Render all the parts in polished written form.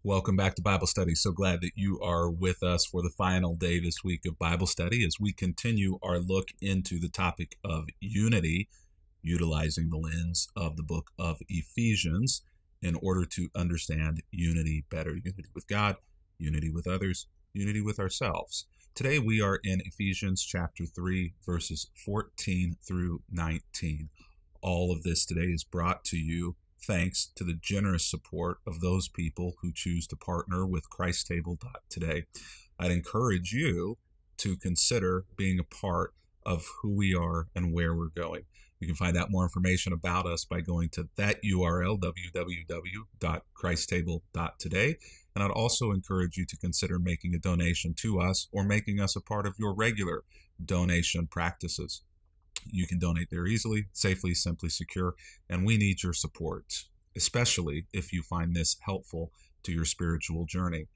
Welcome back to Bible Study. So glad that you are with us for the final day this week of Bible study as we continue our look into the topic of unity, utilizing the lens of the book of Ephesians in order to understand unity better. Unity with God, unity with others, unity with ourselves. Today we are in Ephesians chapter 3, verses 14 through 19. All of this today is brought to you thanks to the generous support of those people who choose to partner with ChristTable.today. I'd encourage you to consider being a part of who we are and where we're going. You can find out more information about us by going to that URL, www.christtable.today. And I'd also encourage you to consider making a donation to us or making us a part of your regular donation practices. You can donate there easily, safely, simply, secure, and we need your support, especially if you find this helpful to your spiritual journey.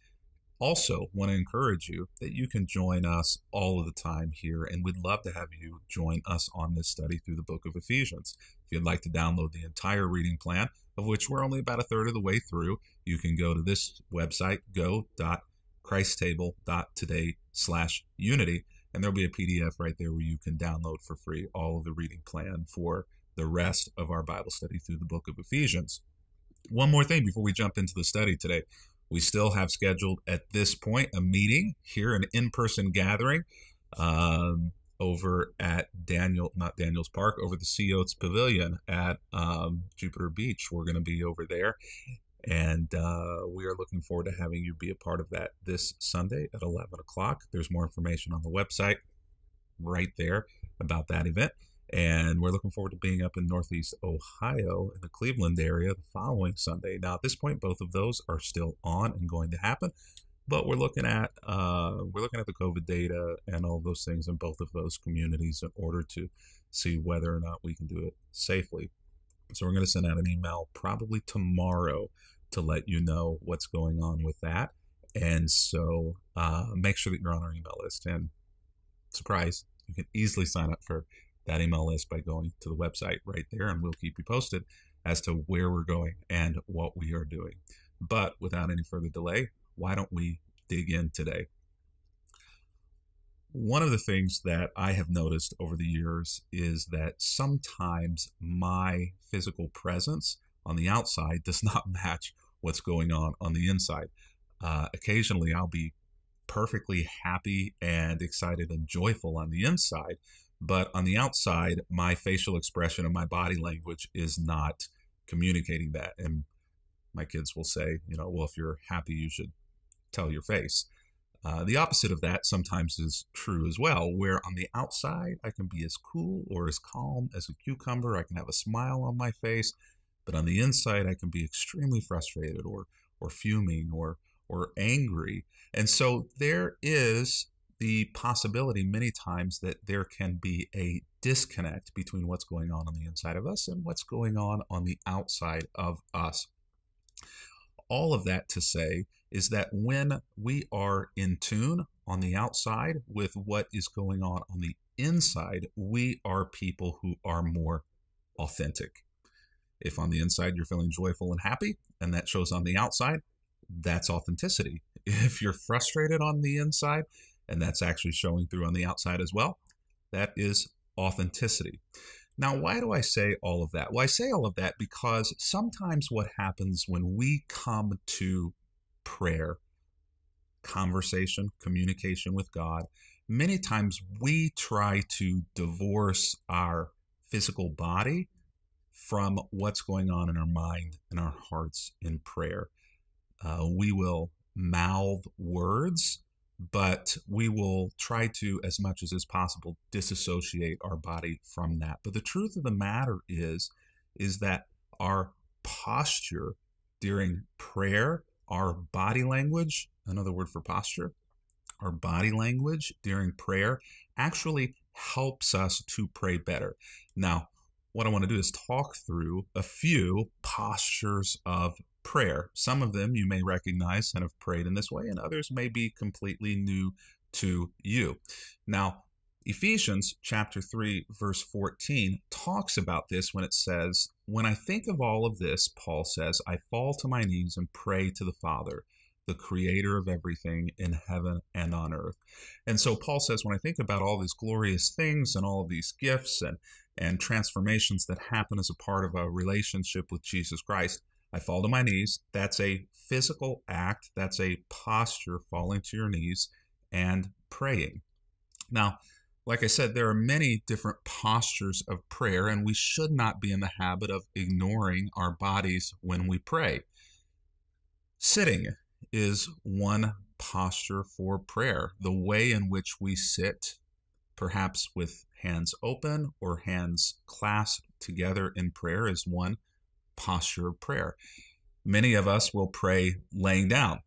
Also, want to encourage you that you can join us all of the time here, and we'd love to have you join us on this study through the book of Ephesians. If you'd like to download the entire reading plan, of which we're only about a third of the way through, you can go to this website, go.christtable.today/unity. And there'll be a PDF right there where you can download for free all of the reading plan for the rest of our Bible study through the book of Ephesians. One more thing before we jump into the study today. We still have scheduled at this point a meeting here, an in-person gathering over at not Daniels Park, over the Sea Oats Pavilion at Jupiter Beach. We're going to be over there. And we are looking forward to having you be a part of that this Sunday at 11 o'clock. There's more information on the website right there about that event. And we're looking forward to being up in Northeast Ohio in the Cleveland area the following Sunday. Now, at this point, both of those are still on and going to happen. But we're looking at the COVID data and all those things in both of those communities in order to see whether or not we can do it safely. So we're going to send out an email probably tomorrow to let you know what's going on with that. And so make sure that you're on our email list. And surprise, you can easily sign up for that email list by going to the website right there, and we'll keep you posted as to where we're going and what we are doing. But without any further delay, why don't we dig in today? One of the things that I have noticed over the years is that sometimes my physical presence on the outside does not match what's going on the inside. Occasionally, I'll be perfectly happy and excited and joyful on the inside, but on the outside, my facial expression and my body language is not communicating that. And my kids will say, well, if you're happy, you should tell your face. The opposite of that sometimes is true as well, where on the outside I can be as cool or as calm as a cucumber. I can have a smile on my face, but on the inside I can be extremely frustrated or fuming or angry. And so there is the possibility many times that there can be a disconnect between what's going on the inside of us and what's going on the outside of us. All of that to say is that when we are in tune on the outside with what is going on the inside, we are people who are more authentic. If on the inside you're feeling joyful and happy, and that shows on the outside, that's authenticity. If you're frustrated on the inside, and that's actually showing through on the outside as well, that is authenticity. Now, why do I say all of that? Well, I say all of that because sometimes what happens when we come to prayer, conversation, communication with God, many times we try to divorce our physical body from what's going on in our mind and our hearts in prayer. We will mouth words, but we will try to, as much as is possible, disassociate our body from that. But the truth of the matter is that our posture during prayer, our body language, another word for posture, our body language during prayer actually helps us to pray better. Now, what I want to do is talk through a few postures of prayer. Some of them you may recognize and have prayed in this way, and others may be completely new to you. Now, Ephesians chapter 3, verse 14 talks about this when it says, "When I think of all of this," Paul says, "I fall to my knees and pray to the Father, the creator of everything in heaven and on earth. And so Paul says, when I think about all these glorious things and all of these gifts and transformations that happen as a part of a relationship with Jesus Christ, I fall to my knees. That's a physical act. That's a posture, falling to your knees and praying. Now, like I said, there are many different postures of prayer, and we should not be in the habit of ignoring our bodies when we pray. Sitting is one posture for prayer. The way in which we sit, perhaps with hands open or hands clasped together in prayer, is one posture of prayer. Many of us will pray laying down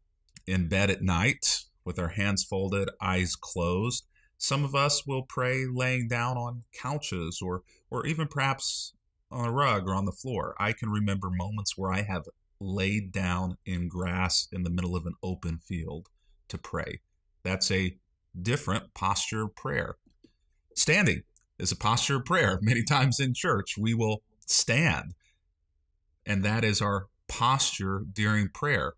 in bed at night with our hands folded, eyes closed. Some of us will pray laying down on couches or even perhaps on a rug or on the floor. I can remember moments where I have laid down in grass in the middle of an open field to pray. That's a different posture of prayer. Standing is a posture of prayer. Many times in church, we will stand, and that is our posture during prayer.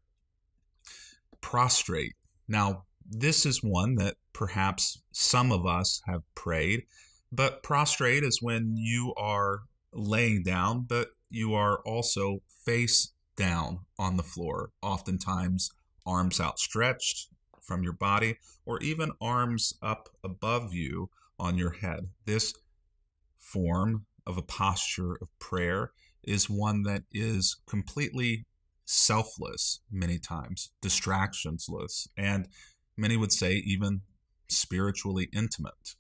Prostrate. Now, this is one that perhaps some of us have prayed, but prostrate is when you are laying down, but you are also face down on the floor, oftentimes arms outstretched from your body, or even arms up above you on your head. This form of a posture of prayer is one that is completely selfless, many times, distractionsless, and many would say even spiritually intimate.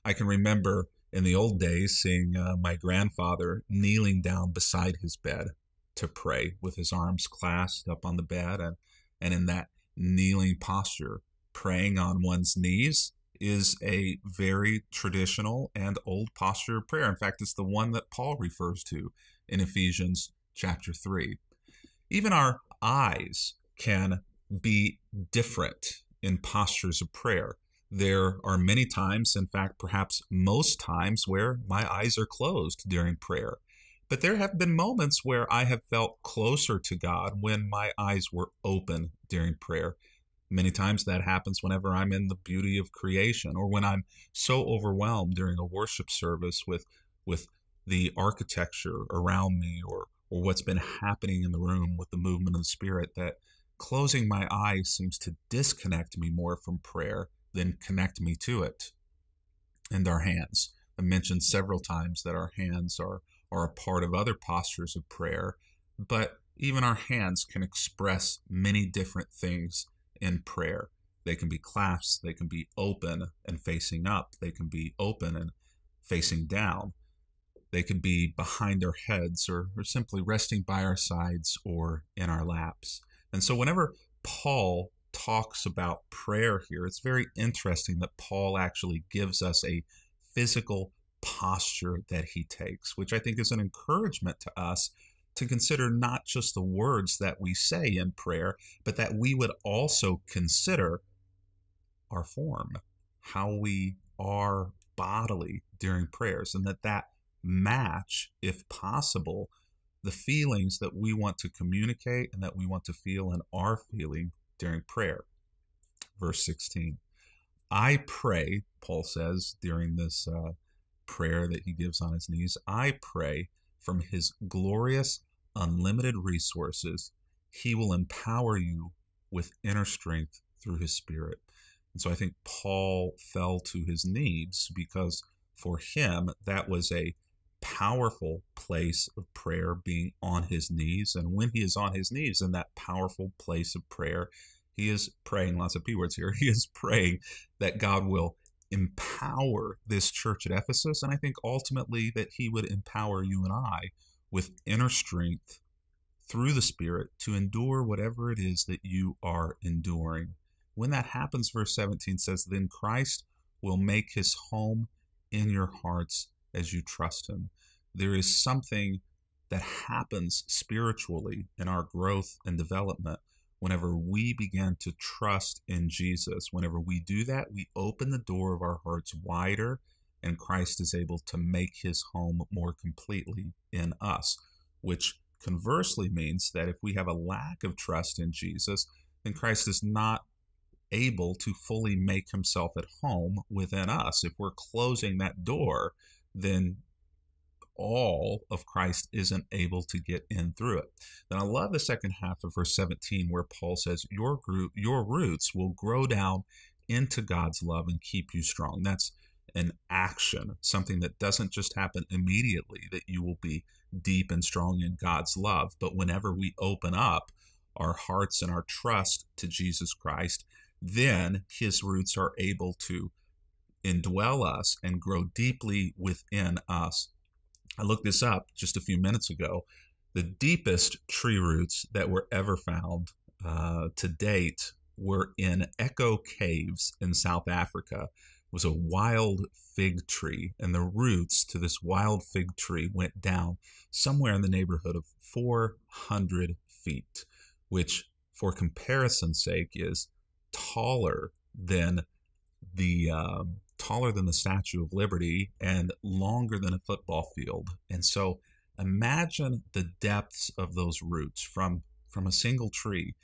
I can remember in the old days seeing my grandfather kneeling down beside his bed to pray with his arms clasped up on the bed, and in that kneeling posture, praying on one's knees is a very traditional and old posture of prayer. In fact, it's the one that Paul refers to in Ephesians chapter 3. Even our eyes can be different in postures of prayer. There are many times, in fact, perhaps most times, where my eyes are closed during prayer. But there have been moments where I have felt closer to God when my eyes were open during prayer. Many times that happens whenever I'm in the beauty of creation, or when I'm so overwhelmed during a worship service with the architecture around me, or what's been happening in the room with the movement of the Spirit, that closing my eyes seems to disconnect me more from prayer than connect me to it. And our hands. I mentioned several times that our hands are a part of other postures of prayer, but even our hands can express many different things in prayer. They can be clasped, they can be open and facing up, they can be open and facing down, they can be behind our heads or simply resting by our sides or in our laps. And so whenever Paul talks about prayer here, it's very interesting that Paul actually gives us a physical posture that he takes, which I think is an encouragement to us to consider not just the words that we say in prayer, but that we would also consider our form, how we are bodily during prayers, and that match, if possible, the feelings that we want to communicate and that we want to feel and are feeling during prayer. Verse 16, I pray, Paul says during this prayer that he gives on his knees, I pray from his glorious, unlimited resources, he will empower you with inner strength through his Spirit. And so I think Paul fell to his knees because for him, that was a powerful place of prayer, being on his knees. And when he is on his knees in that powerful place of prayer, he is praying, lots of P words here, he is praying that God will empower this church at Ephesus, and I think ultimately that he would empower you and I with inner strength through the Spirit to endure whatever it is that you are enduring. When that happens, verse 17 says, then Christ will make his home in your hearts as you trust him. There is something that happens spiritually in our growth and development whenever we begin to trust in Jesus. Whenever we do that, we open the door of our hearts wider, and Christ is able to make his home more completely in us, which conversely means that if we have a lack of trust in Jesus, then Christ is not able to fully make himself at home within us. If we're closing that door, then all of Christ isn't able to get in through it. Then I love the second half of verse 17 where Paul says, your roots will grow down into God's love and keep you strong. That's an action, something that doesn't just happen immediately, that you will be deep and strong in God's love. But whenever we open up our hearts and our trust to Jesus Christ, then his roots are able to indwell us and grow deeply within us. I looked this up just a few minutes ago. The deepest tree roots that were ever found to date were in Echo Caves in South Africa. It was a wild fig tree, and the roots to this wild fig tree went down somewhere in the neighborhood of 400 feet, which, for comparison's sake, is taller than the Statue of Liberty and longer than a football field. And so imagine the depths of those roots from a single tree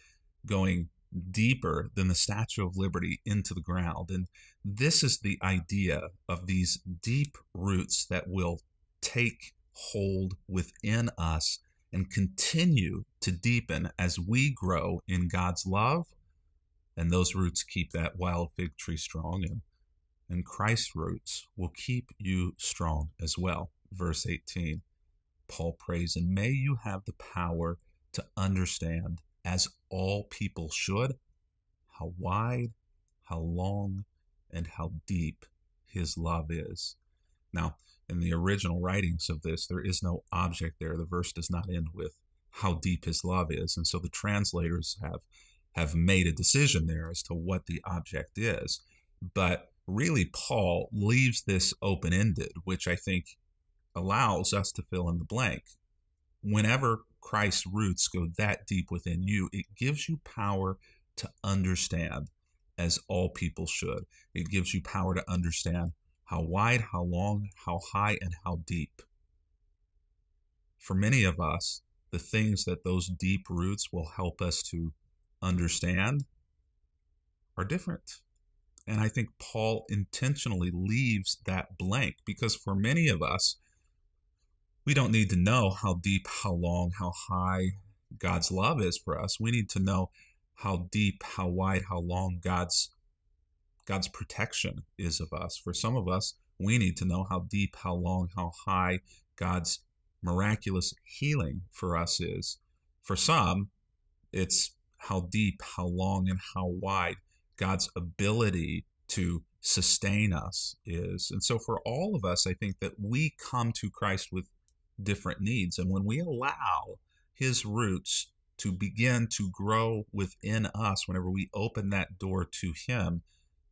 going deeper than the Statue of Liberty into the ground. And this is the idea of these deep roots that will take hold within us and continue to deepen as we grow in God's love. And those roots keep that wild fig tree strong, and Christ's roots will keep you strong as well. Verse 18, Paul prays, and may you have the power to understand, as all people should, how wide, how long, and how deep his love is. Now, in the original writings of this, there is no object there. The verse does not end with how deep his love is. And so the translators have made a decision there as to what the object is. But really, Paul leaves this open-ended, which I think allows us to fill in the blank. Whenever Christ's roots go that deep within you, it gives you power to understand, as all people should. It gives you power to understand how wide, how long, how high, and how deep. For many of us, the things that those deep roots will help us to understand are different. And I think Paul intentionally leaves that blank because for many of us, we don't need to know how deep, how long, how high God's love is for us. We need to know how deep, how wide, how long God's protection is of us. For some of us, we need to know how deep, how long, how high God's miraculous healing for us is. For some, it's how deep, how long, and how wide God's ability to sustain us is. And so for all of us, I think that we come to Christ with different needs. And when we allow his roots to begin to grow within us, whenever we open that door to him,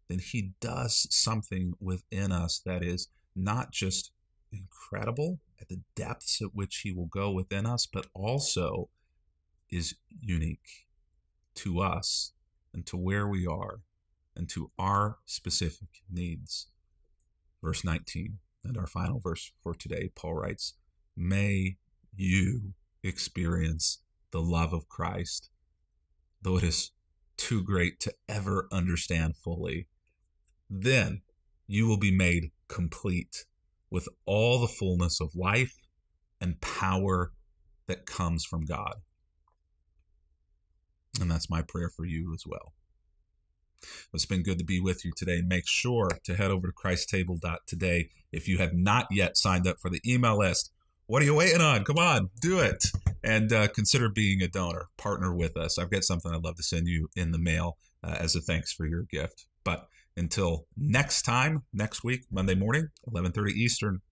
then he does something within us that is not just incredible at the depths at which he will go within us, but also is unique to us and to where we are and to our specific needs. Verse 19, and our final verse for today, Paul writes, may you experience the love of Christ, though it is too great to ever understand fully. Then you will be made complete with all the fullness of life and power that comes from God. And that's my prayer for you as well. It's been good to be with you today. Make sure to head over to christtable.today if you have not yet signed up for the email list. What are you waiting on? Come on, do it. And consider being a donor. Partner with us. I've got something I'd love to send you in the mail as a thanks for your gift. But until next time, next week, Monday morning, 11:30 Eastern,